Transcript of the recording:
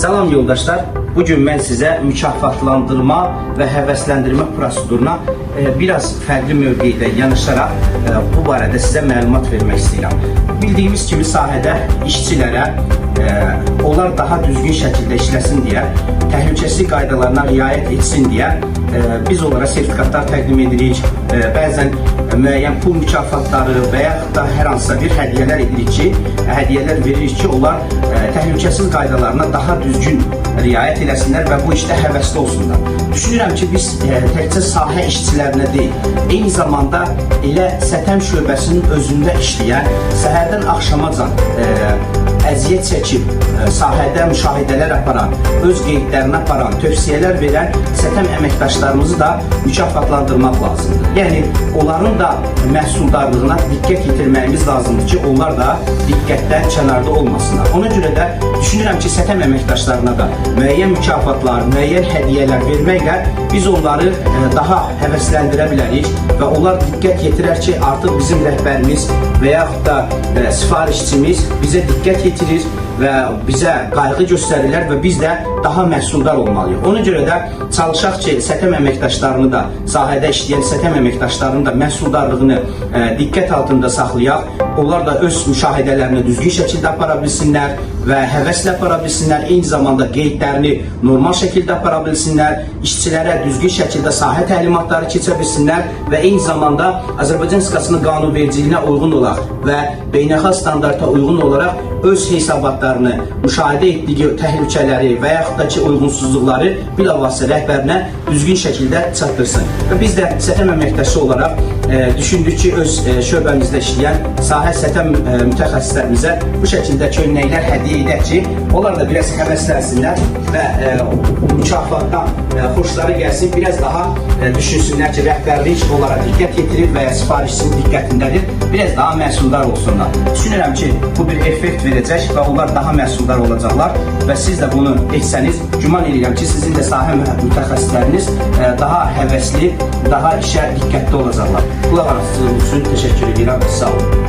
Salam yoldaşlar, bugün mən sizə mükafatlandırma və həvəsləndirmə proseduruna biraz fərqli mövqedə yanaşaraq bu barədə sizə məlumat vermək istəyirəm. Bildiyimiz kimi sahədə işçilərə onlar daha düzgün şəkildə işləsin deyə, təhlükəsizlik qaydalarına riayət etsin deyə biz onlara sertifikatlar təqdim edirik. Bəzən müəyyən pul mükafatları və yaxud da hər hansısa bir hədiyyələr veririk ki, onlar təhlükəsizlik qaydalarına daha düzgün riayət eləsinlər və bu işdə həvəsli olsunlar. Düşünürəm ki, biz təkcə sahə işçilərinə deyil, eyni zamanda elə SƏTƏM şöbəsinin özündə işləyən, səhərdən axşamacan əziyyət çəkib, sahədə müşahidələr aparan, öz qeydlərini aparan, tövsiyələr verən SƏTƏM əməkdaşlarımızı da mükafatlandırmaq lazımdır. Yəni, onların da məhsuldarlığına diqqət yetirməyimiz lazımdır ki, onlar da diqqətdən kənarda olmasınlar. Ona görə də düşünürəm ki, SƏTƏM əməkdaşlarına da müəyyən mükafatlar, müəyyən hədiyyələr verməklə biz onları daha həvəsləndirə bilərik və onlar diqqət yetirər ki, artıq bizim rəhbərimiz və yaxud da sifarişçimiz bizə diqqət yetirir və bizə qayğı göstərirlər və biz də daha məhsuldar olmalıyıq. Ona görə də çalışaq ki, SƏTƏM əməkdaşlarını da, sahədə işləyən SƏTƏM əməkdaşlarının da məhsuldarlığını diqqət altında saxlayaq. Onlar da öz müşahidələrini düzgün şəkildə apara bilsinlər və həvəslə apara bilsinlər, eyni zamanda qeydlərini normal şəkildə apara bilsinlər, işçilərə düzgün şəkildə sahə təlimatları keçə bilsinlər və eyni zamanda Azərbaycan Respublikasının qanunvericiliyinə uyğun olaraq və beynəlxalq standarta uyğun olaraq öz hesabatlarını, müşahidə etdiyi təhlükələri və yaxud da ki, uyğunsuzluqları bilavasitə rəhbərinə düzgün şəkildə çatdırsın. Və biz də SƏTƏM əməkdaşı olaraq düşündük ki, öz şöbəmizdə işləyən sahə SƏTƏM mütəxəssislərimizə bu şəkildə köynəklər hədiyyə edək ki, onlar da biraz həvəslənsinlər və mükafatdan xoşları gəlsin, biraz daha düşünsünlər ki, rəhbərlik onlara diqqət yetirir və ya sifarişçinin diqqətindədir, biraz daha məhsuldar olsunlar. Düşünürəm ki, bu bir effekt verəcək və onlar daha məhsuldar olacaqlar və siz də bunu etsəniz, güman edirəm ki, sizin də sahə mütəxəssisləriniz daha həvəsli, daha işə diqqətli olacaqlar. Qulaq asdığınız üçün təşəkkür edirəm. Sağ olun.